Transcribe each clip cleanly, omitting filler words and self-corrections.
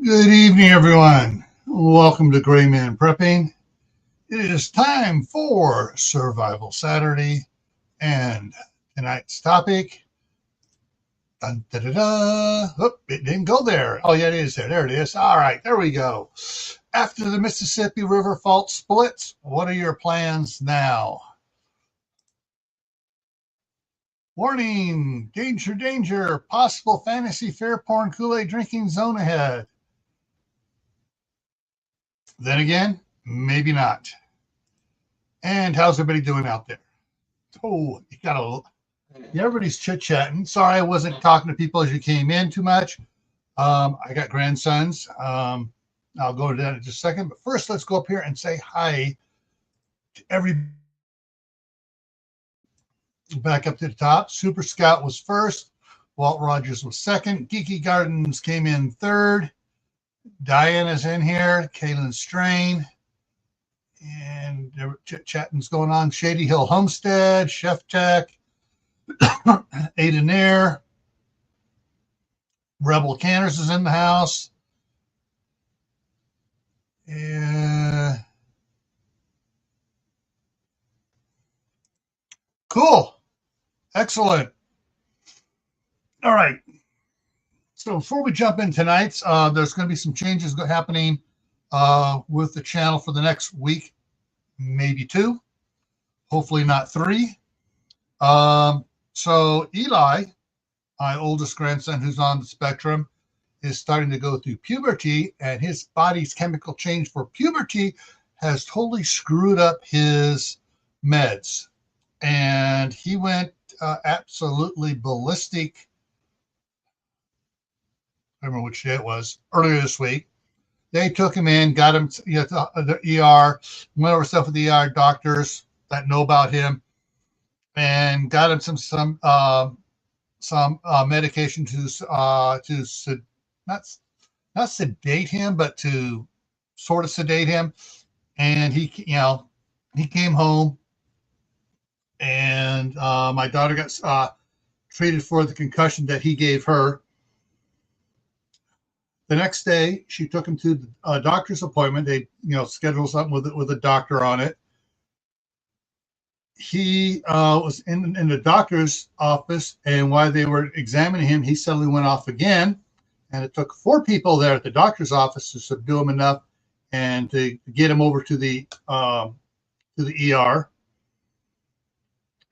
Good evening, everyone. Welcome to Gray Man Prepping. It is time for Survival Saturday, and tonight's topic. Dun, da, da, da. Oh, it didn't go there. Oh, yeah, it is there. There it is. All right, there we go. After the Mississippi River fault splits, what are your plans now? Warning! Danger, danger! Possible fantasy fair porn Kool-Aid drinking zone ahead. Then again, maybe not. And how's everybody doing out there? Oh, everybody's chit chatting. Sorry, I wasn't talking to people as you came in too much. I got grandsons. I'll go to that in just a second. But first, let's go up here and say hi to everybody. Back up to the top. Super Scout was first. Walt Rogers was second. Geeky Gardens came in third. Diana's in here. Kaylin Strain. And chit-chatting's going on. Shady Hill Homestead, Chef Tech, Ada Nair, Rebel Canners is in the house. Cool. Excellent. All right. So before we jump in tonight's, there's going to be some changes happening with the channel for the next week, maybe two, hopefully not three. So Eli, my oldest grandson who's on the spectrum, is starting to go through puberty, and his body's chemical change for puberty has totally screwed up his meds. And he went absolutely ballistic. I don't remember which day it was, earlier this week. They took him in, got him to the ER, went over stuff with the ER doctors that know about him, and got him some medication to not sedate him, but to sort of sedate him. And he came home, and my daughter got treated for the concussion that he gave her. The next day, she took him to a doctor's appointment. They, scheduled something with a doctor on it. He was in the doctor's office, and while they were examining him, he suddenly went off again. And it took 4 people there at the doctor's office to subdue him enough and to get him over to the ER.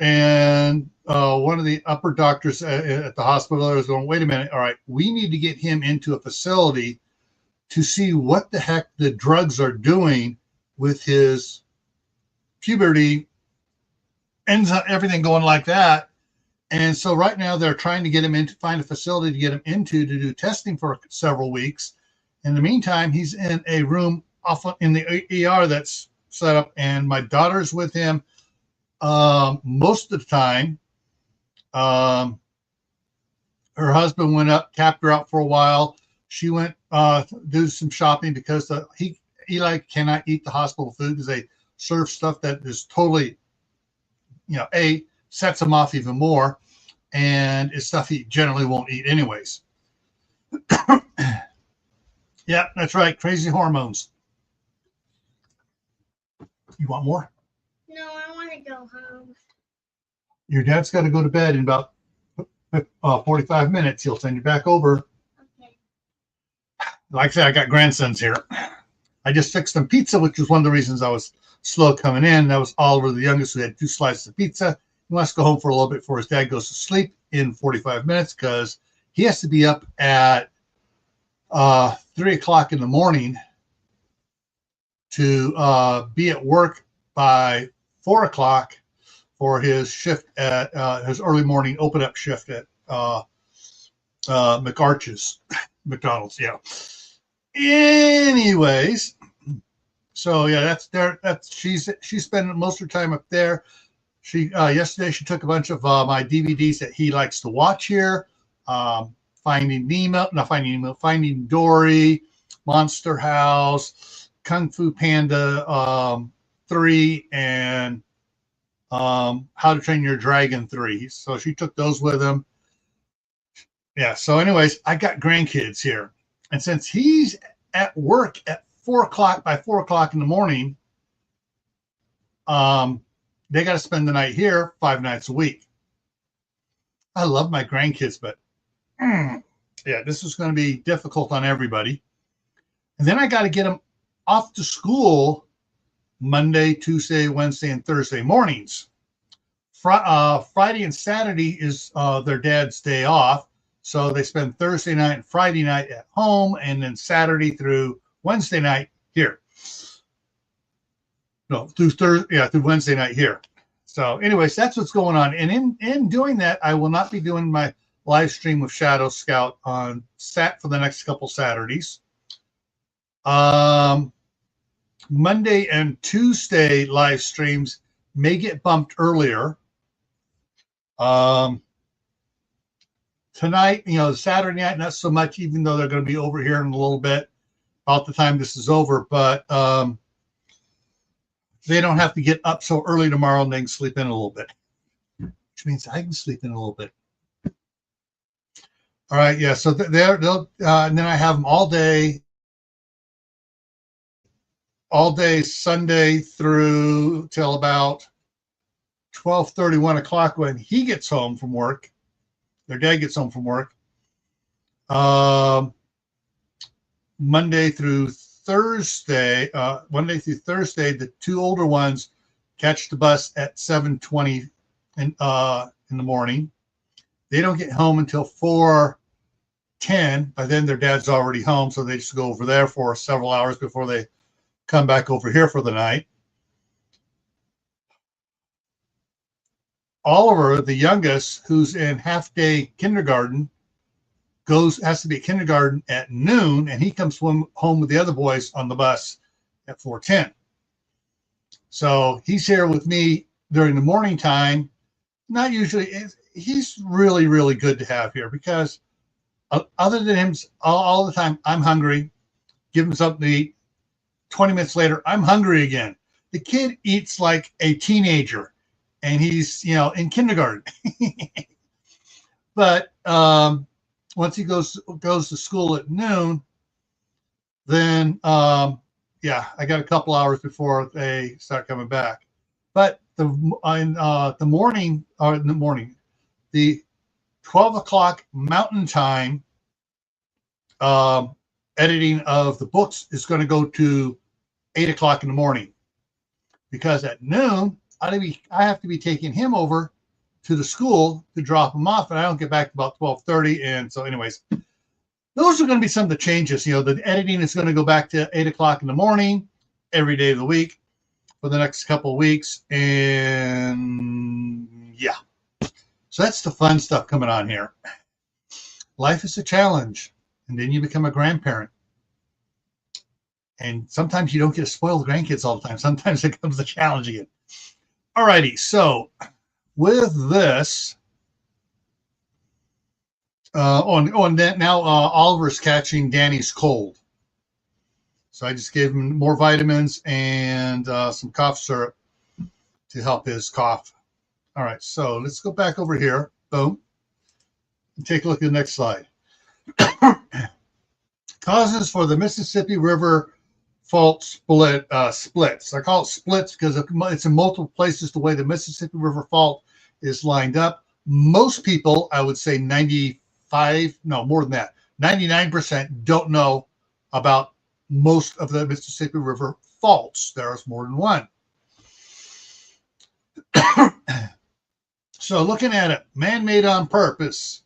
And one of the upper doctors at the hospital was going, wait a minute, all right, we need to get him into a facility to see what the heck the drugs are doing with his puberty, ends up everything going like that. And so right now they're trying to get him in to find a facility to get him into to do testing for several weeks. In the meantime, he's in a room off in the ER that's set up, and my daughter's with him most of the time. Her husband went up, tapped her out for a while. She went do some shopping because Eli cannot eat the hospital food because they serve stuff that is totally, sets him off even more, and it's stuff he generally won't eat anyways. Yeah, that's right. Crazy hormones. You want more? No, I want to go home. Your dad's got to go to bed in about 45 minutes. He'll send you back over. Okay. Like I said, I got grandsons here. I just fixed them pizza, which was one of the reasons I was slow coming in. That was Oliver, the youngest, who had 2 slices of pizza. He wants to go home for a little bit before his dad goes to sleep in 45 minutes because he has to be up at 3 o'clock in the morning to be at work by 4 o'clock for his shift at his early morning open up shift at McArches, McDonald's. Yeah. Anyways, so yeah, that's there. She's spending most of her time up there. She yesterday she took a bunch of my DVDs that he likes to watch here. Finding Dory, Monster House, Kung Fu Panda 3, and How to Train Your Dragon 3. So she took those with him. Yeah. So anyways, I got grandkids here. And since he's at work at 4 o'clock, by 4 o'clock in the morning, they got to spend the night here 5 nights a week. I love my grandkids, but yeah, this is going to be difficult on everybody. And then I got to get them off to school Monday, Tuesday, Wednesday, and Thursday mornings. Friday and Saturday is their dad's day off. So they spend Thursday night and Friday night at home, and then Saturday through Wednesday night here. No, through Wednesday night here. So anyways, that's what's going on. And in doing that, I will not be doing my live stream with Shadow Scout on for the next couple Saturdays. Monday and Tuesday live streams may get bumped earlier. Tonight, Saturday night, not so much, even though they're going to be over here in a little bit about the time this is over, but they don't have to get up so early tomorrow and they can sleep in a little bit, which means I can sleep in a little bit. All right. Yeah. So they'll, and then I have them all day Sunday through till about 12:30, 1 o'clock when he gets home from work. Their dad gets home from work. Monday through Thursday, the two older ones catch the bus at 7:20 in the morning. They don't get home until 4:10. By then, their dad's already home, so they just go over there for several hours before they come back over here for the night. Oliver, the youngest, who's in half-day kindergarten, has to be at kindergarten at noon, and he comes home with the other boys on the bus at 4:10. So he's here with me during the morning time. Not usually. He's really, really good to have here because other than him, all the time, I'm hungry. Give him something to eat. 20 minutes later, I'm hungry again. The kid eats like a teenager, and he's, in kindergarten. But once he goes to school at noon, then I got a couple hours before they start coming back. But the morning, the 12 o'clock Mountain Time editing of the books is going to go to 8 o'clock in the morning, because at noon I have to be taking him over to the school to drop him off, and I don't get back about 12:30. And so, anyways, those are going to be some of the changes. The editing is going to go back to 8 o'clock in the morning every day of the week for the next couple of weeks, and yeah. So that's the fun stuff coming on here. Life is a challenge, and then you become a grandparent. And sometimes you don't get to spoil the grandkids all the time. Sometimes it becomes a challenge again. All righty. So with this, Oliver's catching Danny's cold. So I just gave him more vitamins and some cough syrup to help his cough. All right. So let's go back over here. Boom. And take a look at the next slide. Causes for the Mississippi River fault splits. I call it splits because it's in multiple places the way the Mississippi River fault is lined up. Most people, I would say 99% don't know about most of the Mississippi River faults. There's more than one. So looking at it, man-made on purpose,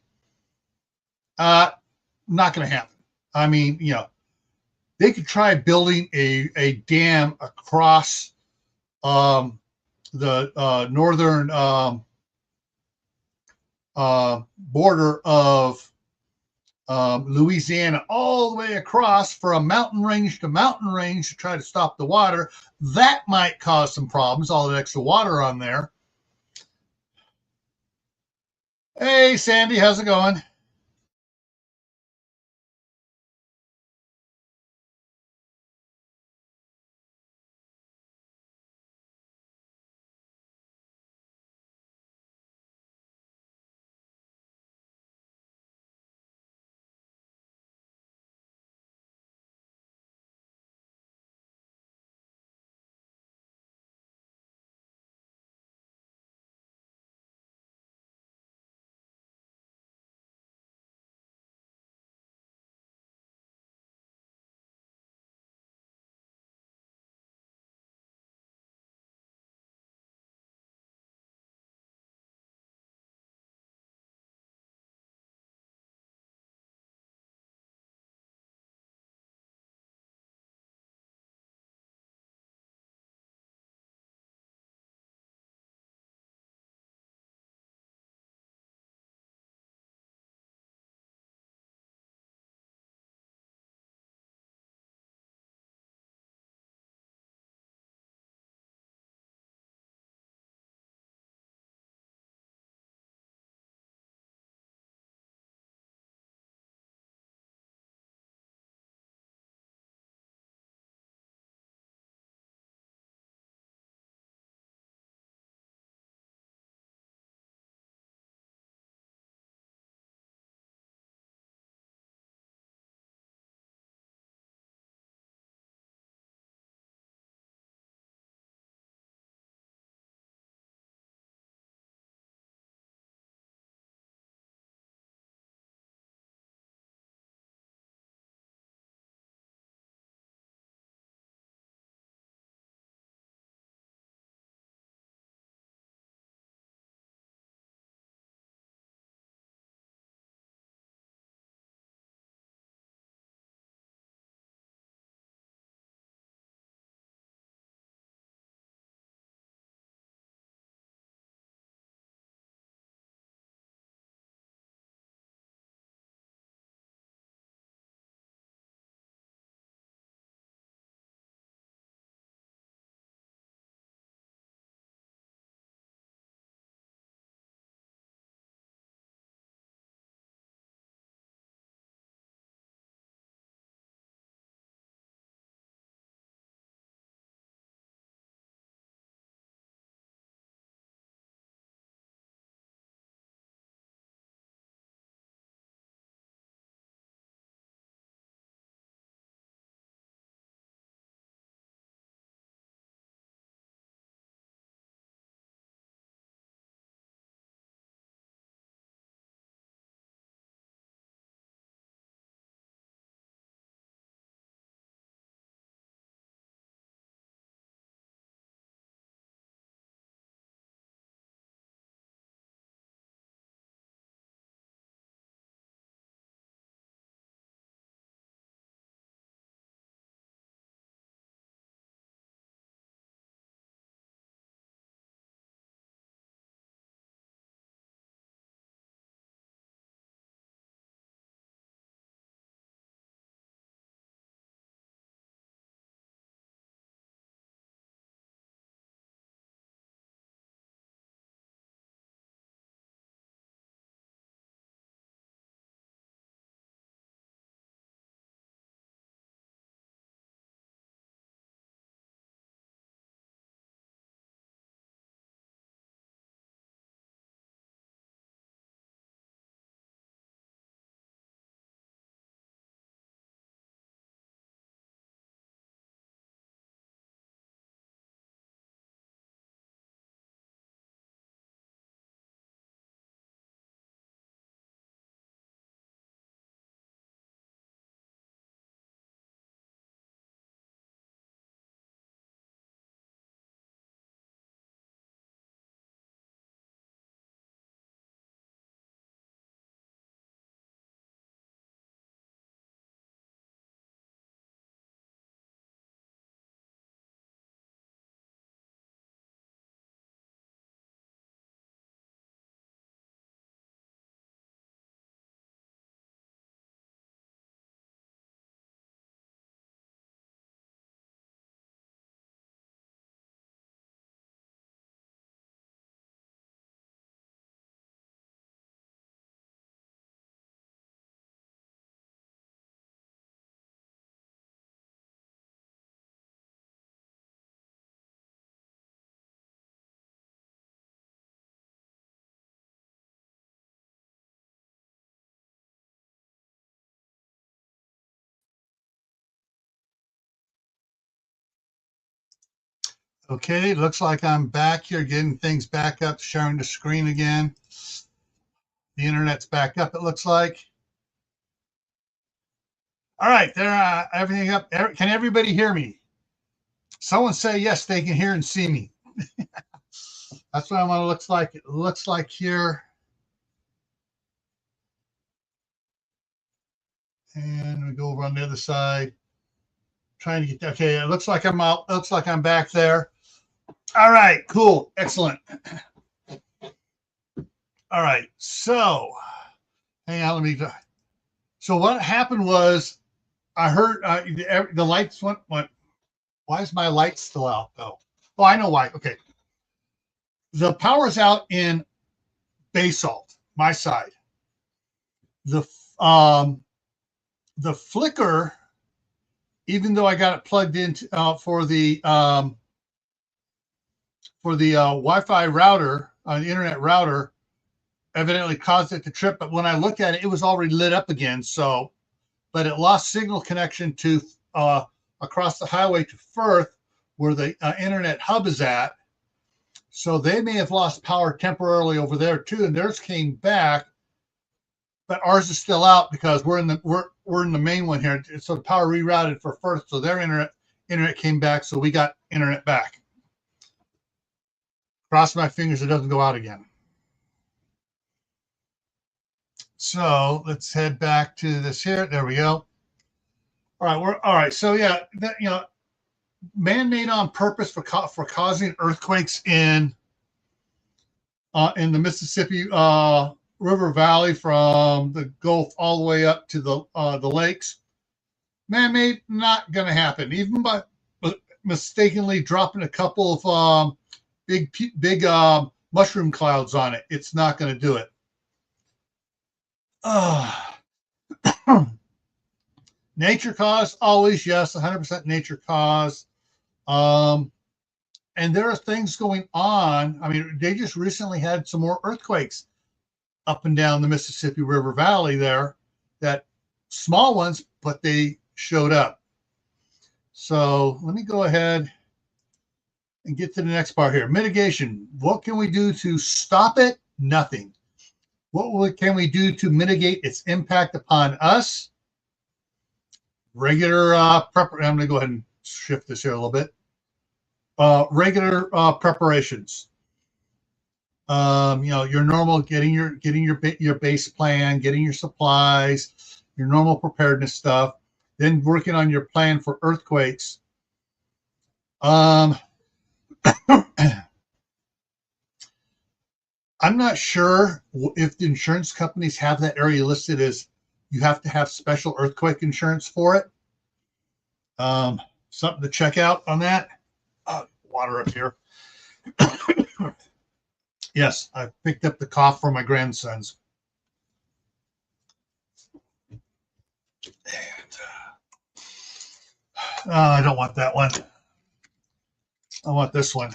not going to happen. I mean, they could try building a dam across the northern border of Louisiana all the way across for a mountain range to mountain range to try to stop the water. That might cause some problems, all that extra water on there. Hey, Sandy, how's it going? Okay, looks like I'm back here getting things back up, sharing the screen again. The internet's back up, it looks like. All right, there, everything up. Can everybody hear me? Someone say yes, they can hear and see me. That's what I want to looks like. It looks like here. And we go over on the other side. Trying to get, okay, it looks like I'm out. Looks like I'm back there. All right, cool, excellent. All right, so hang on, let me. So what happened was I heard the lights went. Why is my light still out though? Oh, I know why. Okay, the power's out in Basalt, my side. The the flicker, even though I got it plugged in for the Wi-Fi router, the internet router, evidently caused it to trip. But when I looked at it, it was already lit up again. So, but it lost signal connection to across the highway to Firth, where the internet hub is at. So they may have lost power temporarily over there too, and theirs came back, but ours is still out because we're in the main one here. So the power rerouted for Firth, so their internet came back, so we got internet back. Cross my fingers it doesn't go out again. So let's head back to this here. There we go. All right, we're all right. So yeah, that, man-made on purpose for causing earthquakes in the Mississippi River Valley from the Gulf all the way up to the lakes. Man-made, not going to happen. Even by mistakenly dropping a couple of big mushroom clouds on it, it's not going to do it. Nature cause, always yes, 100% nature cause. And there are things going on. I mean, they just recently had some more earthquakes up and down the Mississippi River Valley there, that small ones, but they showed up. So let me go ahead and get to the next part here. Mitigation. What can we do to stop it? Nothing. What can we do to mitigate its impact upon us? Regular prep. I'm going to go ahead and shift this here a little bit. Regular preparations. Your normal getting your base plan, getting your supplies, your normal preparedness stuff, then working on your plan for earthquakes. I'm not sure if the insurance companies have that area listed as you have to have special earthquake insurance for it. Something to check out on that. Water up here. Yes, I picked up the cough for my grandsons. And, I don't want that one. I want this one.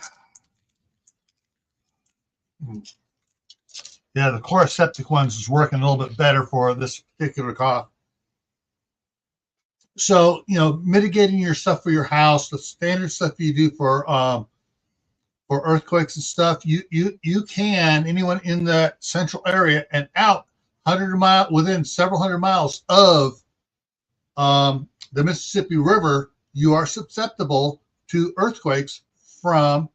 Yeah, the chloroseptic ones is working a little bit better for this particular cough. So, mitigating your stuff for your house, the standard stuff you do for earthquakes and stuff, you can, anyone in that central area and out 100 miles, within several hundred miles of the Mississippi River, you are susceptible to earthquakes from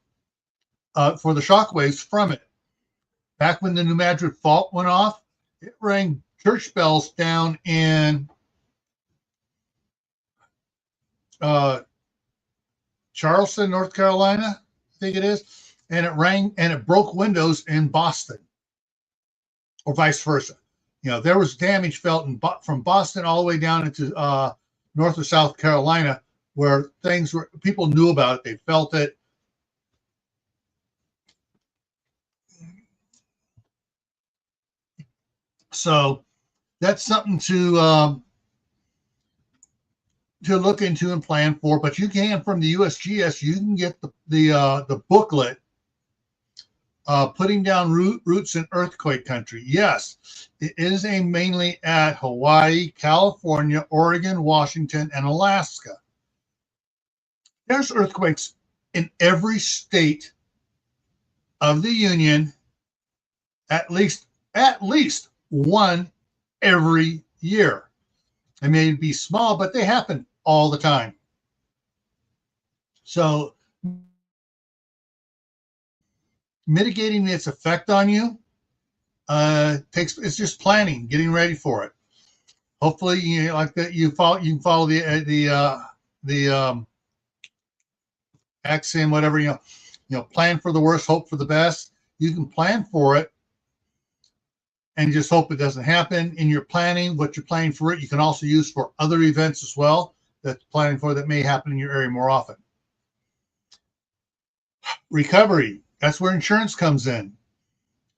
for the shock waves from it. Back when the New Madrid fault went off, it rang church bells down in Charleston, North Carolina, I think it is, and it rang and it broke windows in Boston, or vice versa. There was damage felt from Boston all the way down into North or South Carolina, where people knew about it, they felt it. So that's something to look into and plan for. But you can, from the USGS, you can get the booklet, Putting Down Roots in Earthquake Country. Yes, it is aimed mainly at Hawaii, California, Oregon, Washington, and Alaska. There's earthquakes in every state of the union, at least one every year. They may be small, but they happen all the time. So mitigating its effect on you it's just planning, getting ready for it. Hopefully, like that, you can follow the axiom, whatever, plan for the worst, hope for the best. You can plan for it and just hope it doesn't happen. In your planning, what you're planning for it, you can also use for other events as well that's planning for that may happen in your area more often. Recovery, that's where insurance comes in.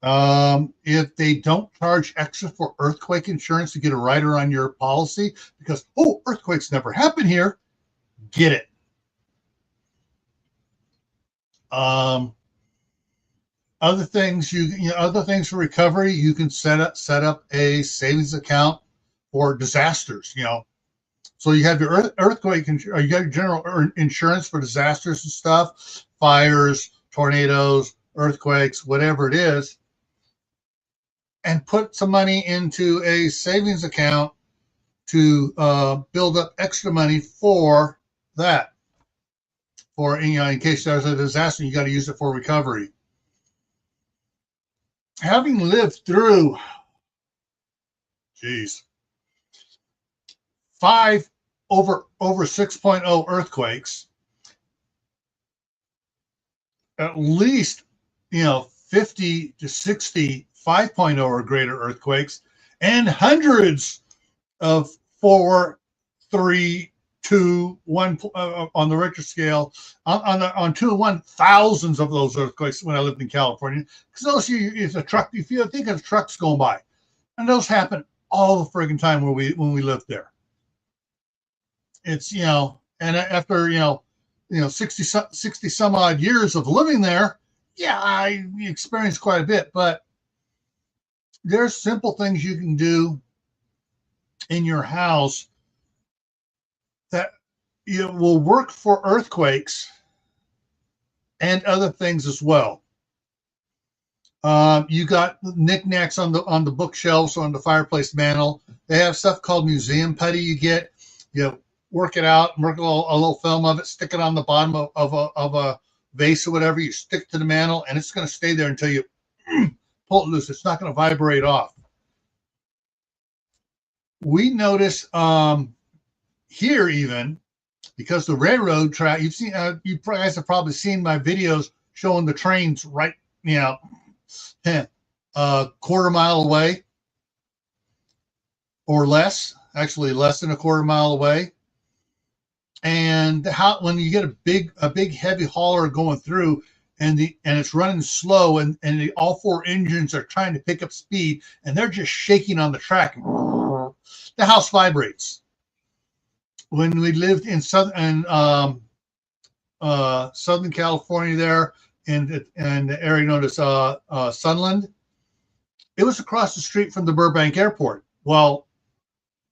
If they don't charge extra for earthquake insurance to get a rider on your policy because, earthquakes never happen here, get it. Other things other things for recovery, you can set up a savings account for disasters. So you have your earthquake, you got your general insurance for disasters and stuff, fires, tornadoes, earthquakes, whatever it is, and put some money into a savings account to build up extra money for that. For in case there's a disaster, you got to use it for recovery. Having lived through, 5 over 6.0 earthquakes, at least 50 to 60 5.0 or greater earthquakes, and hundreds of 4, 3, 2, 1 on the Richter scale, on 2 and 1, thousands of those earthquakes when I lived in California. Because those is a truck. If you think of trucks going by, and those happen all the friggin' time when we lived there. It's and after 60 some odd years of living there, I experienced quite a bit, but there's simple things you can do in your house that will work for earthquakes and other things as well. You got knickknacks on the bookshelves, on the fireplace mantle. They have stuff called museum putty. You get, work it out, work a little film of it, stick it on the bottom of a vase or whatever. You stick to the mantle, and it's going to stay there until you pull it loose. It's not going to vibrate off. We notice here, even because the railroad track, you guys have probably seen my videos showing the trains right, a quarter mile away or less, actually less than a quarter mile away. And when you get a big heavy hauler going through, and it's running slow, and all 4 engines are trying to pick up speed, and they're just shaking on the track. The house vibrates. When we lived in Southern California, there in the area known as Sunland, it was across the street from the Burbank Airport. Well,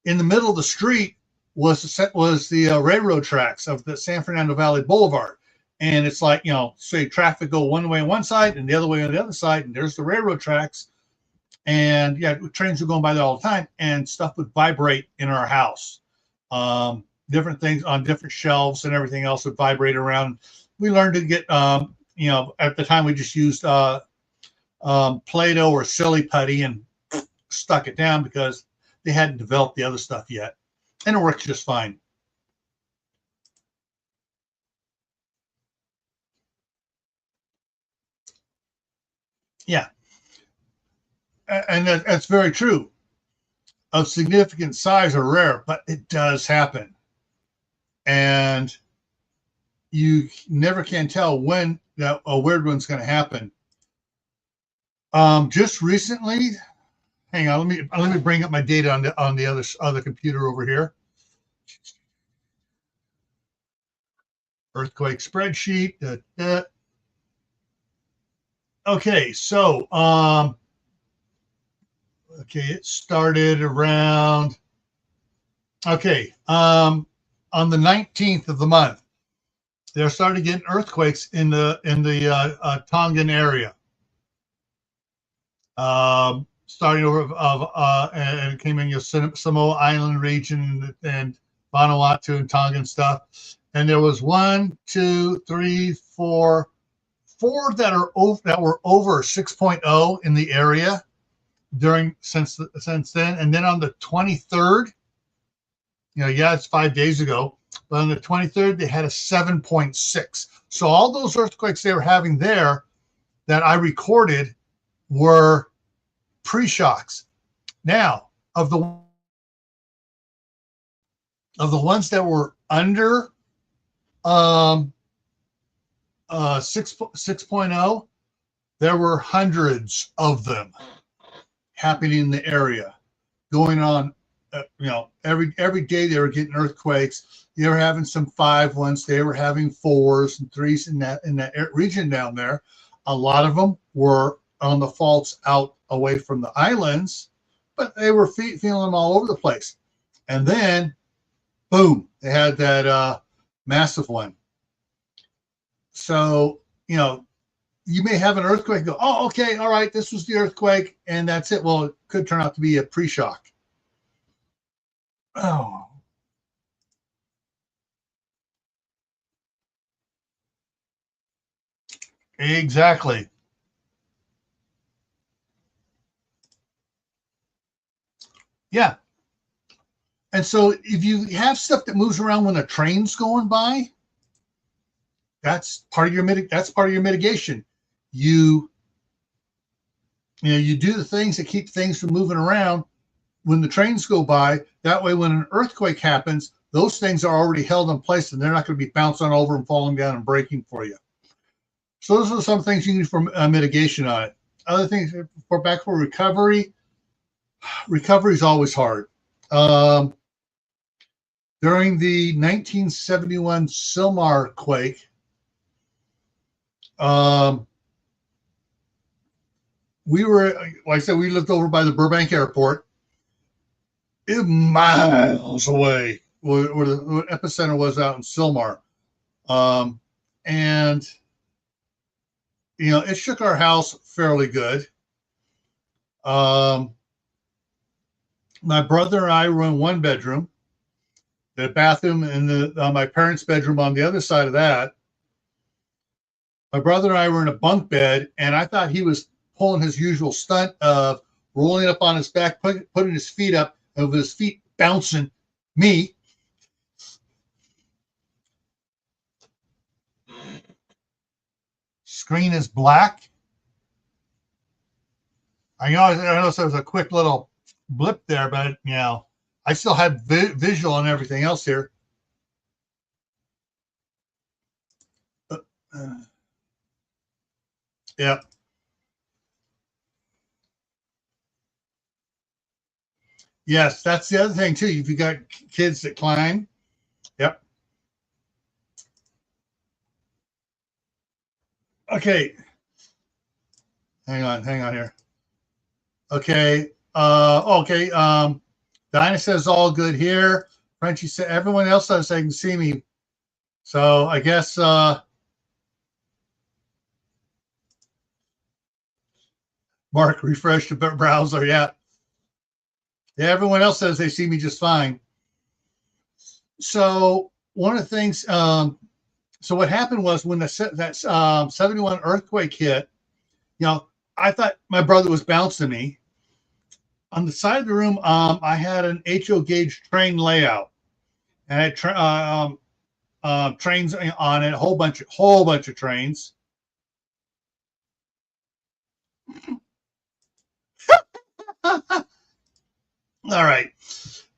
in the middle of the street was the railroad tracks of the San Fernando Valley Boulevard. And it's like, say traffic go one way on one side and the other way on the other side, and there's the railroad tracks. And trains were going by there all the time, and stuff would vibrate in our house. Different things on different shelves and everything else would vibrate around. We learned to get, at the time we just used Play-Doh or silly putty and stuck it down because they hadn't developed the other stuff yet. And it works just fine. Yeah. And that's very true. Of significant size are rare, but it does happen. And you never can tell when a weird one's going to happen. Just recently, hang on, let me bring up my data on the other computer over here. Earthquake spreadsheet. Okay, so it started around on the 19th of the month. they're starting getting earthquakes in the Tongan area. Starting over and came in your Samoa Island region and Vanuatu and Tongan stuff. And there was 1, 2, 3, 4 that were over 6.0 in the area since then. And then on the 23rd, it's 5 days ago, but on the 23rd they had a 7.6. So all those earthquakes they were having there that I recorded were pre-shocks. Now, of the ones that were under 6.0, there were hundreds of them happening in the area, going on. Every day they were getting earthquakes. They were having some 5 ones. They were having 4s and 3s in that region down there. A lot of them were on the faults out away from the islands, but they were feeling them all over the place. And then, boom, they had that massive one. So, you may have an earthquake and go, oh, okay, all right, this was the earthquake, and that's it. Well, it could turn out to be a pre-shock. Oh. Exactly. Yeah. And so if you have stuff that moves around when a train's going by, that's part of your mitigation. You do the things that keep things from moving around when the trains go by. That way, when an earthquake happens, those things are already held in place and they're not going to be bouncing over and falling down and breaking for you. So those are some things you need for mitigation on it. Other things for recovery. Recovery is always hard. During the 1971 Silmar quake, we were, like I said, we lived over by the Burbank Airport, miles away where the epicenter was out in Silmar. And, it shook our house fairly good. My brother and I were in one bedroom, the bathroom and my parents' bedroom on the other side of that. My brother and I were in a bunk bed, and I thought he was pulling his usual stunt of rolling up on his back, putting his feet up, and with his feet bouncing me. Screen is black. I know there was a quick little blip there, but I still had visual and everything else here. Yeah. Yes, that's the other thing too. If you got kids that climb, yep. Okay. Hang on here. Okay. Okay. Dinah says all good here. Frenchie said everyone else says they can see me. So I guess Mark refreshed the browser. Yeah. Yeah, everyone else says they see me just fine. So one of the things, so what happened was when that 71 earthquake hit, I thought my brother was bouncing me. On the side of the room, I had an HO gauge train layout, and I had trains on it, a whole bunch of trains. All right,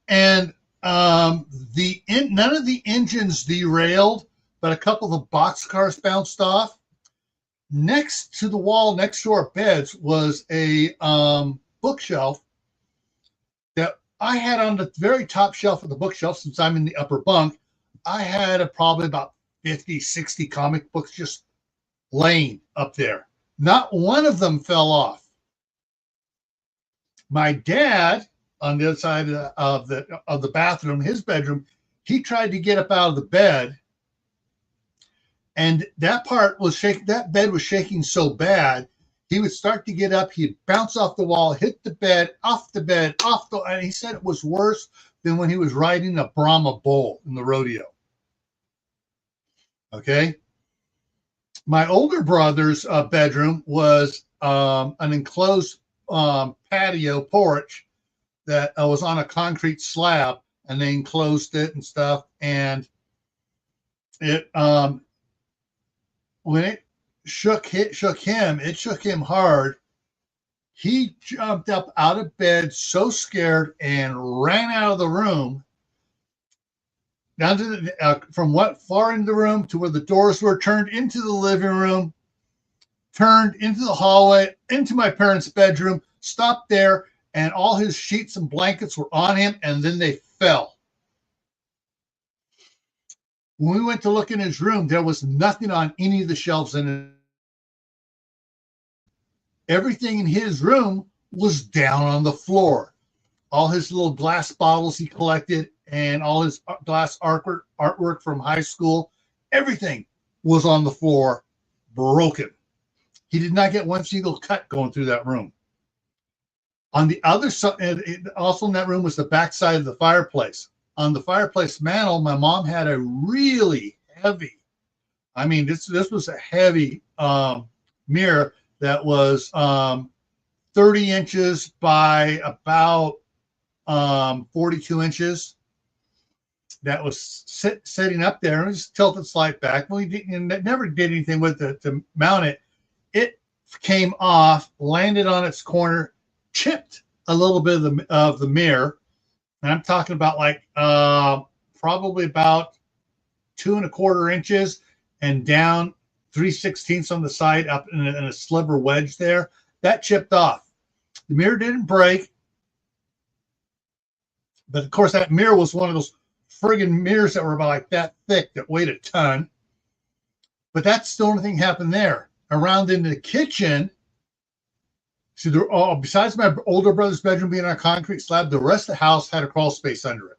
and none of the engines derailed, but a couple of the boxcars bounced off. Next to the wall, next to our beds, was a bookshelf that I had on the very top shelf of the bookshelf. Since I'm in the upper bunk, I had probably about 50, 60 comic books just laying up there. Not one of them fell off. My dad, on the other side of the bathroom, his bedroom, he tried to get up out of the bed, And that part was shaking. That bed was shaking so bad. He would start to get up. He'd bounce off the wall, hit the bed, off the bed, off the. And he said it was worse than when he was riding a Brahma bull in the rodeo. Okay. My older brother's bedroom was an enclosed patio porch that was on a concrete slab, and they enclosed it and stuff. And it when it shook him, it shook him hard. He jumped up out of bed so scared and ran out of the room, down to the, from what far into the room to where the doors were, turned into the living room, turned into the hallway, into my parents' bedroom, stopped there, and all his sheets and blankets were on him, and then they fell. When we went to look in his room, there was nothing on any of the shelves in it. Everything in his room was down on the floor. All his little glass bottles he collected and all his glass artwork from high school, everything was on the floor, broken. He did not get one single cut going through that room. On the other side, also in that room, was the back side of the fireplace. On the fireplace mantle, my mom had a really heavy, I mean, this was a heavy mirror that was 30 inches by about 42 inches. That was sitting up there, and just tilted slight back. We never did anything with it to mount it. It came off, landed on its corner, chipped a little bit of the mirror. And I'm talking about like probably about 2 1/4 inches and down 3/16 on the side, up in a sliver wedge there. That chipped off. The mirror didn't break, but of course that mirror was one of those friggin' mirrors that were about like that thick that weighed a ton. But that's the only thing happened there. Around in the kitchen, see, besides my older brother's bedroom being on a concrete slab, the rest of the house had a crawl space under it.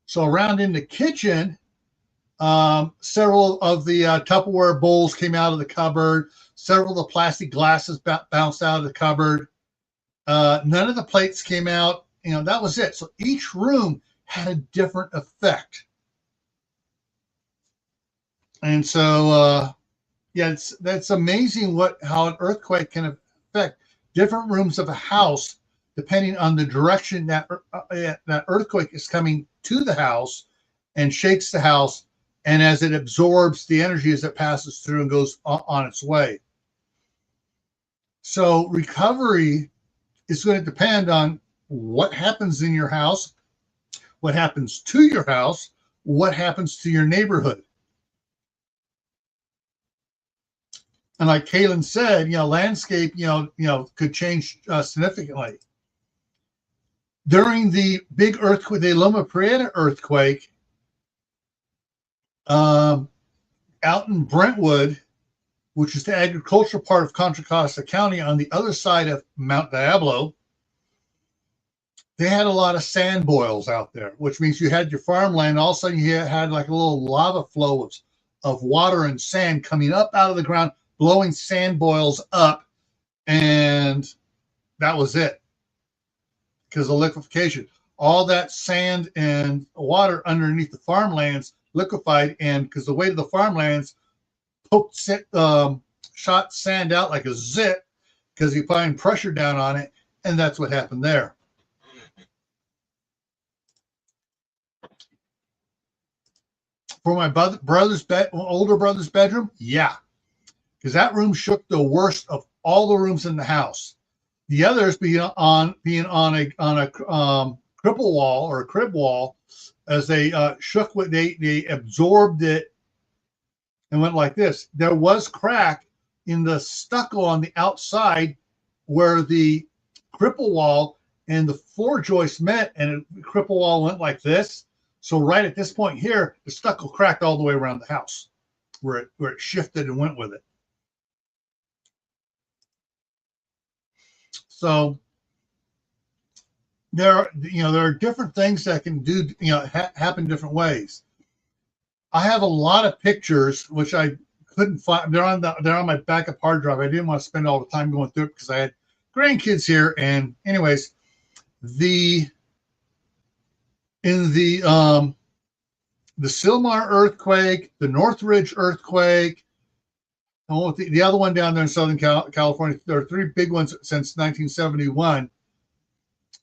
So around in the kitchen, several of the Tupperware bowls came out of the cupboard. Several of the plastic glasses bounced out of the cupboard. None of the plates came out. You know, that was it. So each room had a different effect. And so, yeah, that's amazing how an earthquake can affect different rooms of a house depending on the direction that earthquake is coming to the house and shakes the house, and as it absorbs the energy as it passes through and goes on its way. So recovery is going to depend on what happens in your house, what happens to your house, what happens to your neighborhood. And like Kaylin said, landscape, could change significantly. During the big earthquake, the Loma Prieta earthquake, out in Brentwood, which is the agricultural part of Contra Costa County on the other side of Mount Diablo, they had a lot of sand boils out there, which means you had your farmland. All of a sudden, you had like a little lava flow of water and sand coming up out of the ground, blowing sand boils up, and that was it because of liquefaction. All that sand and water underneath the farmlands liquefied, and because the weight of the farmlands shot sand out like a zit because you find pressure down on it, and that's what happened there. For my older brother's bedroom, yeah, because that room shook the worst of all the rooms in the house. The others being on a cripple wall or a crib wall, as they shook what they absorbed it and went like this. There was crack in the stucco on the outside where the cripple wall and the floor joist met, and the cripple wall went like this. So right at this point here, the stucco cracked all the way around the house where it shifted and went with it. So there are different things that can do, happen different ways. I have a lot of pictures which I couldn't find. They're on my backup hard drive. I didn't want to spend all the time going through it because I had grandkids here. And anyways, in the Sylmar earthquake, the Northridge earthquake, and the other one down there in Southern California, there are three big ones since 1971.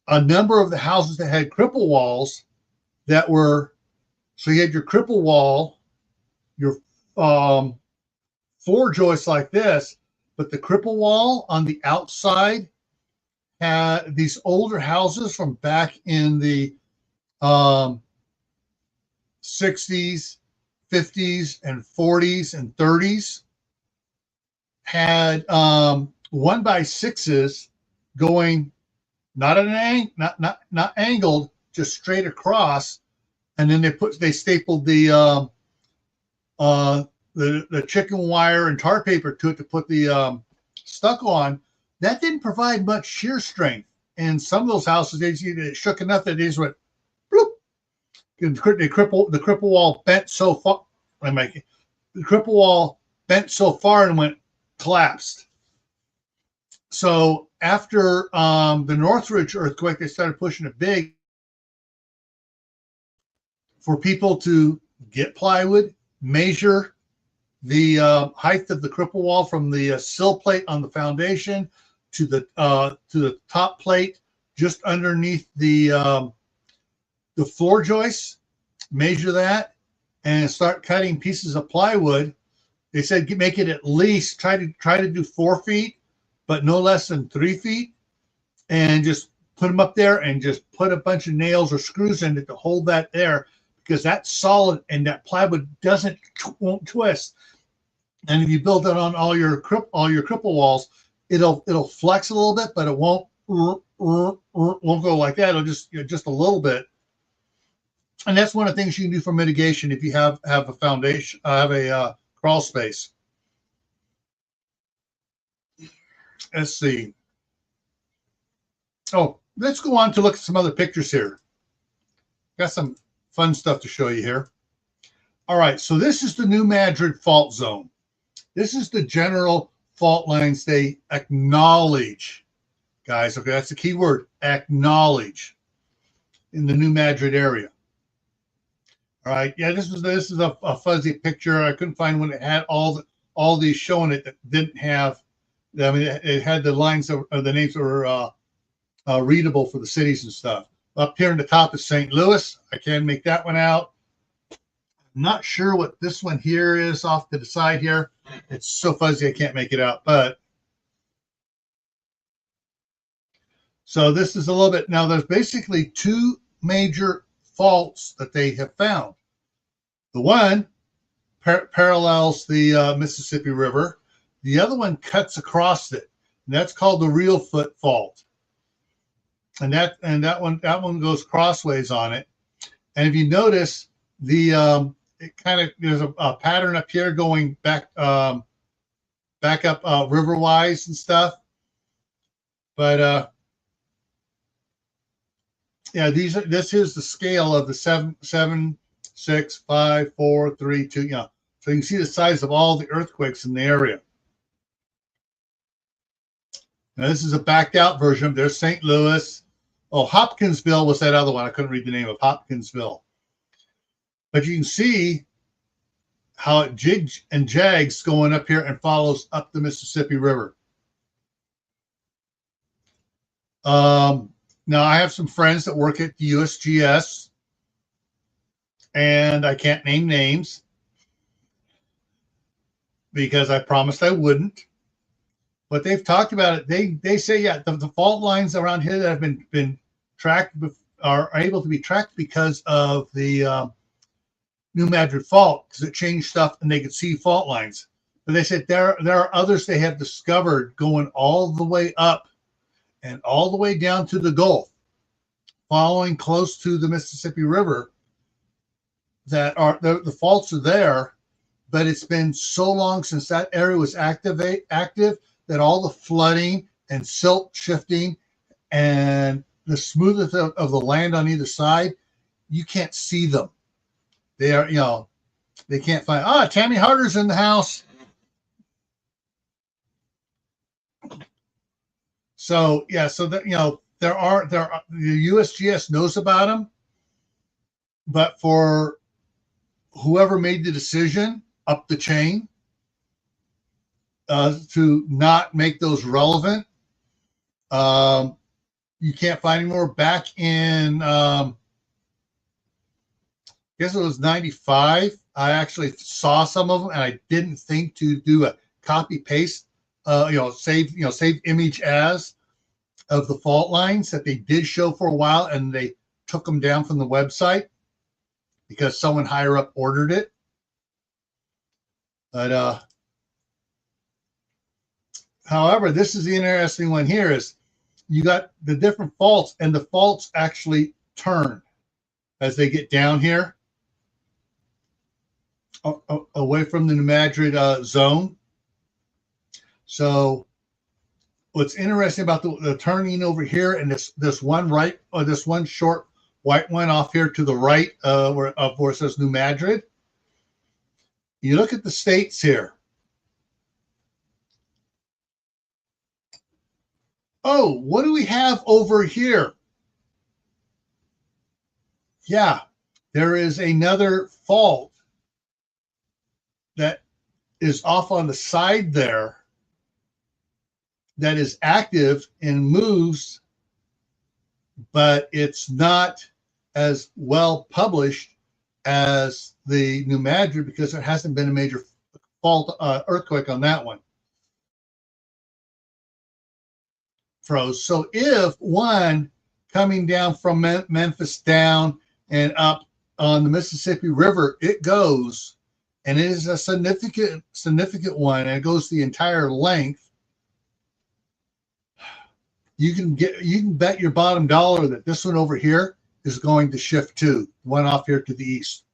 A number of the houses that had cripple walls that were, so you had your cripple wall, your floor joists like this, but the cripple wall on the outside had these older houses from back in the 60s, 50s, and 40s and 30s had 1x6s going not at an not angled, just straight across, and then they stapled the chicken wire and tar paper to it to put the stucco on. That didn't provide much shear strength, and some of those houses they shook enough that they just went bloop. The cripple wall bent so far. The cripple wall bent so far and went collapsed. So after the Northridge earthquake, they started pushing it big for people to get plywood, measure the height of the cripple wall from the sill plate on the foundation to the top plate just underneath the floor joists, measure that, and start cutting pieces of plywood. They said make it at least try to do 4 feet, but no less than 3 feet, and just put them up there and just put a bunch of nails or screws in it to hold that there, because that's solid and that plywood won't twist. And if you build it on all your cripple walls, it'll flex a little bit, but it won't go like that. It'll just just a little bit. And that's one of the things you can do for mitigation if you have a foundation, have a crawl space. Let's see. Oh, let's go on to look at some other pictures here. Got some fun stuff to show you here. All right, so this is the New Madrid fault zone. This is the general fault lines they acknowledge, guys. Okay, that's the key word, acknowledge, in the New Madrid area. All right, yeah, this is a fuzzy picture. I couldn't find one that had all these showing it that didn't have. I mean, it had the lines of the names that were readable for the cities and stuff. Up here in the top is St. Louis. I can make that one out. I'm not sure what this one here is off to the side here. It's so fuzzy I can't make it out. But so this is a little bit. Now there's basically two major faults that they have found. The one parallels the Mississippi River. The other one cuts across it, and that's called the Real Foot Fault. And that one goes crossways on it. And if you notice, it kind of there's a pattern up here going back up riverwise and stuff. But yeah, this is the scale of the 7, 6, 5, 4, 3, 2. You know, so you can see the size of all the earthquakes in the area. Now this is a backed out version. There's St. Louis. Oh, Hopkinsville was that other one. I couldn't read the name of Hopkinsville. But you can see how it jigs and jags going up here and follows up the Mississippi River. Now, I have some friends that work at the USGS, and I can't name names because I promised I wouldn't. But they've talked about it. They say, yeah, the fault lines around here that have been tracked are able to be tracked because of the New Madrid fault, because it changed stuff and they could see fault lines. But they said there are others they have discovered going all the way up and all the way down to the Gulf, following close to the Mississippi River, that are the faults are there, but it's been so long since that area was active that all the flooding and silt shifting and the smoothness of the land on either side, you can't see them. They are, They can't find. Tammy Harder's in the house. So yeah, so that there are the USGS knows about them, but for whoever made the decision up the chain to not make those relevant, you can't find anymore. Back in I guess it was 95. I actually saw some of them, and I didn't think to do a copy paste, save image as of the fault lines that they did show for a while, and they took them down from the website because someone higher up ordered it. But however, this is the interesting one here is you got the different faults, and the faults actually turn as they get down here away from the New Madrid zone. So what's interesting about the turning over here and this one right, or this one short white one off here to the right where it says New Madrid, you look at the states here. Oh, what do we have over here? Yeah, there is another fault that is off on the side there that is active and moves, but it's not as well published as the New Madrid because there hasn't been a major fault earthquake on that one. Froze. So if one coming down from Memphis down and up on the Mississippi River, it goes, and it is a significant one, and it goes the entire length. You can bet your bottom dollar that this one over here is going to shift too. One off here to the east.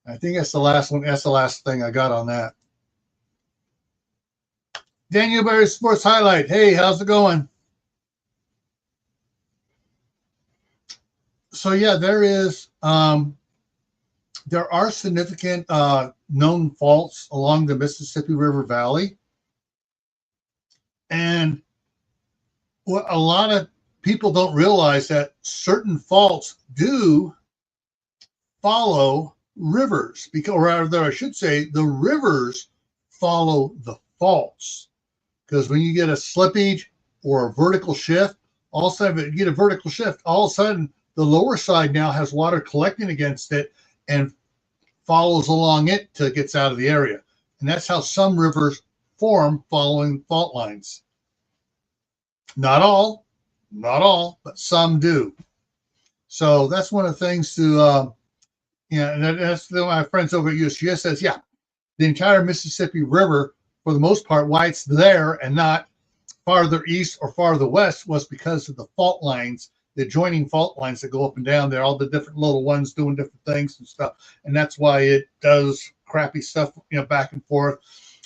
I think that's the last one. That's the last thing I got on that. Daniel Berry Sports Highlight. Hey, how's it going? So yeah, there are significant known faults along the Mississippi River Valley, and what a lot of people don't realize that certain faults do follow rivers, because, or rather, I should say, the rivers follow the faults. Because when you get a slippage or a vertical shift, all of a sudden, if you get a vertical shift, all of a sudden the lower side now has water collecting against it and follows along it till it gets out of the area. And that's how some rivers form following fault lines. Not all, but some do. So that's one of the things to, and that's my friends over at USGS says, yeah, the entire Mississippi River, for the most part, why it's there and not farther east or farther west was because of the fault lines, the adjoining fault lines that go up and down there, all the different little ones doing different things and stuff. And that's why it does crappy stuff, back and forth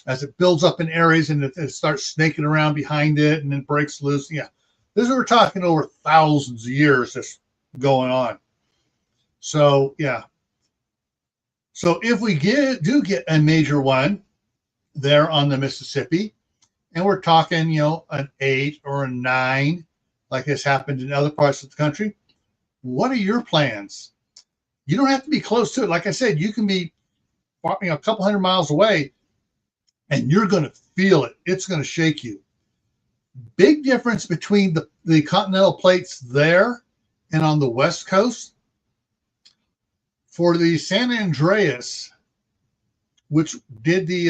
as it builds up in areas and it starts snaking around behind it and then breaks loose. Yeah, this is, we're talking over thousands of years that's going on. So, yeah. So if we do get a major one there on the Mississippi, and we're talking, an 8 or a 9, like has happened in other parts of the country, what are your plans? You don't have to be close to it. Like I said, you can be a couple hundred miles away, and you're going to feel it. It's going to shake you. Big difference between the continental plates there and on the West Coast. For the San Andreas, which did the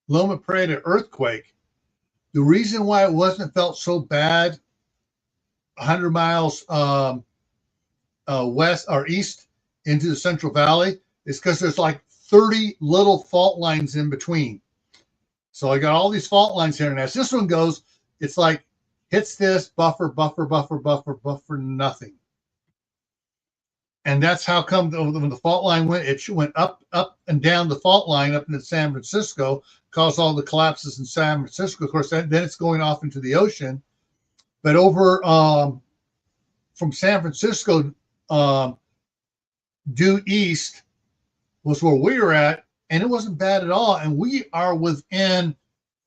Loma Prieta earthquake, the reason why it wasn't felt so bad 100 miles west or east into the Central Valley is because there's like 30 little fault lines in between. So I got all these fault lines here, and as this one goes, it's like hits this, buffer, nothing. And that's how come when the fault line went, it went up and down the fault line up into San Francisco, caused all the collapses in San Francisco. Of course, then it's going off into the ocean. But over from San Francisco due east was where we were at, and it wasn't bad at all. And we are within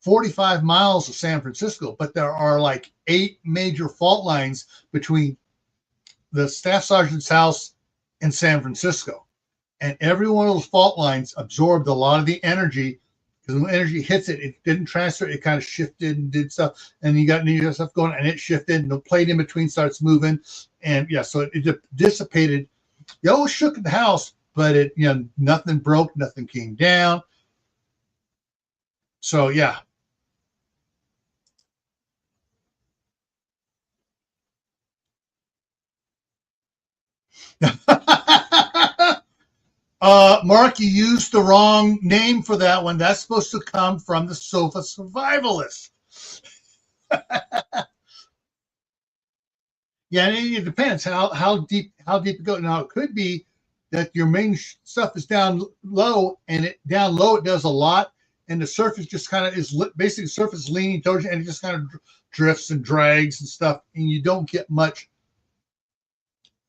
45 miles of San Francisco, but there are like 8 major fault lines between the staff sergeant's house and San Francisco. And every one of those fault lines absorbed a lot of the energy, because when energy hits it, it didn't transfer. It kind of shifted and did stuff. And you got new stuff going, and it shifted, and the plate in between starts moving. And yeah, so it dissipated. You always shook the house, but it, nothing broke, nothing came down. So yeah. Mark, you used the wrong name for that one. That's supposed to come from the sofa survivalist. Yeah, it depends how deep it goes. Now it could be that your main stuff is down low, and it does a lot, and the surface just kind of is basically the surface leaning towards you, and it just kind of drifts and drags and stuff, and you don't get much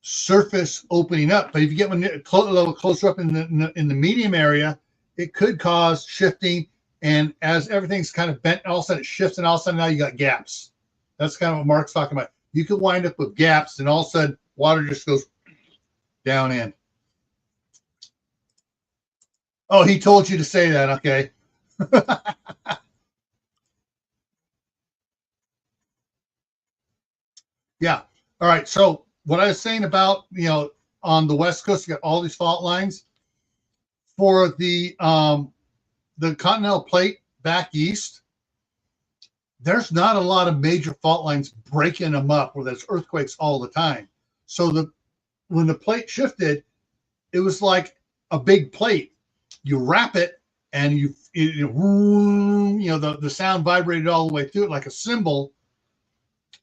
surface opening up. But if you get one a little closer up in the medium area, it could cause shifting, and as everything's kind of bent, all of a sudden it shifts, and all of a sudden now you got gaps. That's kind of what Mark's talking about. You could wind up with gaps, and all of a sudden water just goes down in. Oh, he told you to say that. Okay. Yeah. All right. So what I was saying about, on the West Coast, you got all these fault lines. For the continental plate back east, there's not a lot of major fault lines breaking them up where there's earthquakes all the time. So when the plate shifted, it was like a big plate. You wrap it, and the sound vibrated all the way through it like a cymbal,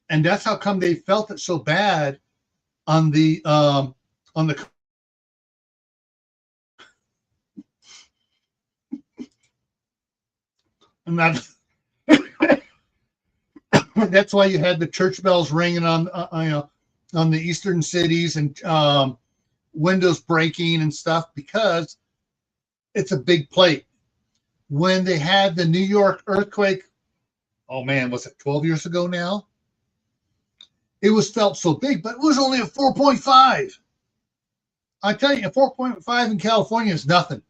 and that's how come they felt it so bad on the and that's why you had the church bells ringing on the eastern cities, and windows breaking and stuff, because it's a big plate. When they had the New York earthquake, oh man, was it 12 years ago now? It was felt so big, but it was only a 4.5. I tell you, a 4.5 in California is nothing,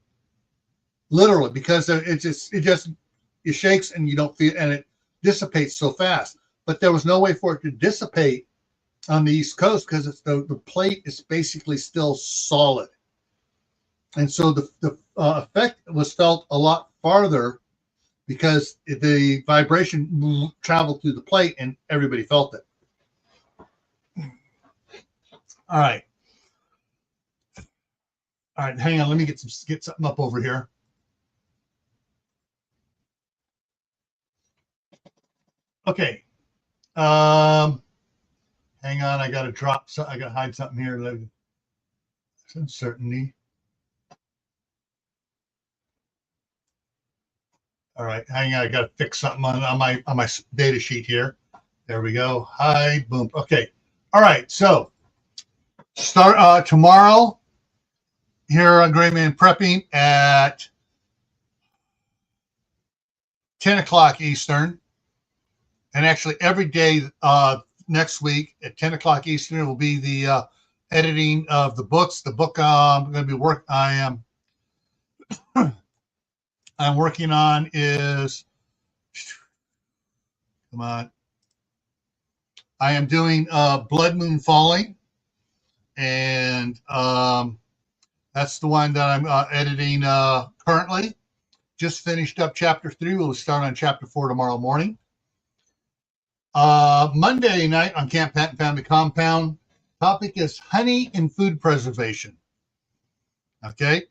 literally, because it shakes and you don't feel, and it dissipates so fast. But there was no way for it to dissipate on the East Coast, because it's the plate is basically still solid, and so the effect was felt a lot farther, because the vibration traveled through the plate and everybody felt it. All right, hang on, let me get something up over here. Okay. Hang on, I gotta hide something here. Uncertainty. All right, hang on, I gotta fix something on my data sheet here. There we go. Hide, boom. Okay. All right, so start tomorrow here on Gray Man Prepping at 10 o'clock Eastern. And actually every day next week at 10 o'clock Eastern will be the editing of the books. The book I'm going to be I'm working on is, come on, I am doing Blood Moon Falling, and that's the one that I'm editing currently. Just finished up chapter 3. We'll start on chapter 4 tomorrow morning. Monday night on Camp Patton Family Compound, topic is honey and food preservation. Okay.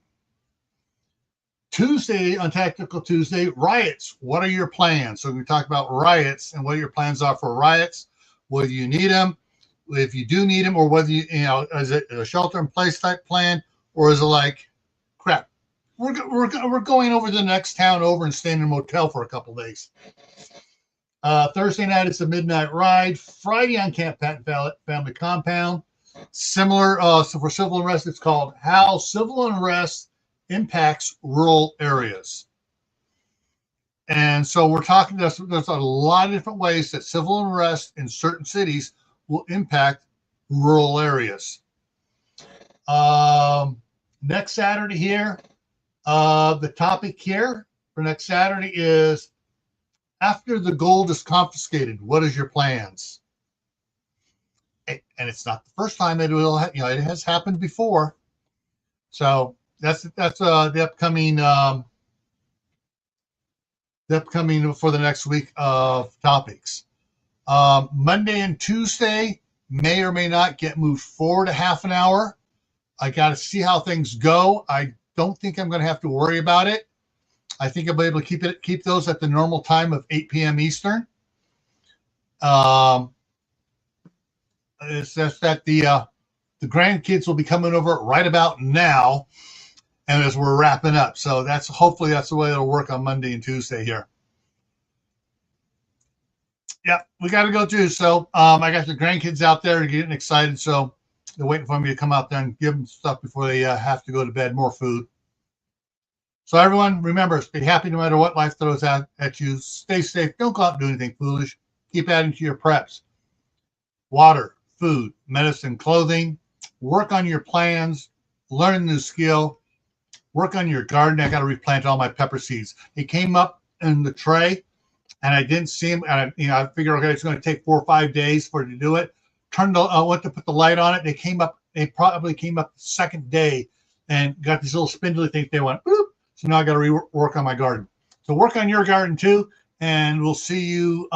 Tuesday, on Tactical Tuesday, riots. What are your plans? So we talk about riots and what your plans are for riots, whether you need them, if you do need them, or whether is it a shelter-in-place type plan, or is it like, crap, we're going over to the next town over and staying in a motel for a couple days. Thursday night is a midnight ride. Friday on Camp Patton Family Compound. Similar, so for civil unrest, it's called How Civil Unrest impacts rural areas. And so we're talking, there's a lot of different ways that civil unrest in certain cities will impact rural areas. Next Saturday here, the topic here for next Saturday is, after the gold is confiscated, what is your plans? And it's not the first time it will, it has happened before. So that's the upcoming for the next week of topics. Monday and Tuesday may or may not get moved forward a half an hour. I got to see how things go. I don't think I'm going to have to worry about it. I think I'll be able to keep those at the normal time of 8 p.m. Eastern. It's just that the grandkids will be coming over right about now, and as we're wrapping up. So hopefully that's the way it'll work on Monday and Tuesday here. Yeah, we got to go too. So I got the grandkids out there getting excited. So they're waiting for me to come out there and give them stuff before they have to go to bed. More food. So everyone, remember, stay happy no matter what life throws at you. Stay safe. Don't go out and do anything foolish. Keep adding to your preps. Water, food, medicine, clothing. Work on your plans. Learn a new skill. Work on your garden. I got to replant all my pepper seeds. They came up in the tray, and I didn't see them. And I figured, okay, it's going to take 4 or 5 days for it to do it. Went to put the light on it. They came up. They probably came up the second day, and got these little spindly things. They went, oop. So now I got to work on my garden. So work on your garden too, and we'll see you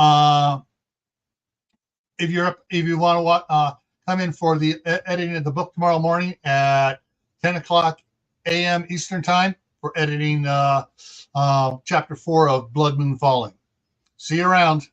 if you want to come in for the editing of the book tomorrow morning at 10 o'clock a.m. Eastern time for editing chapter 4 of Blood Moon Falling. See you around.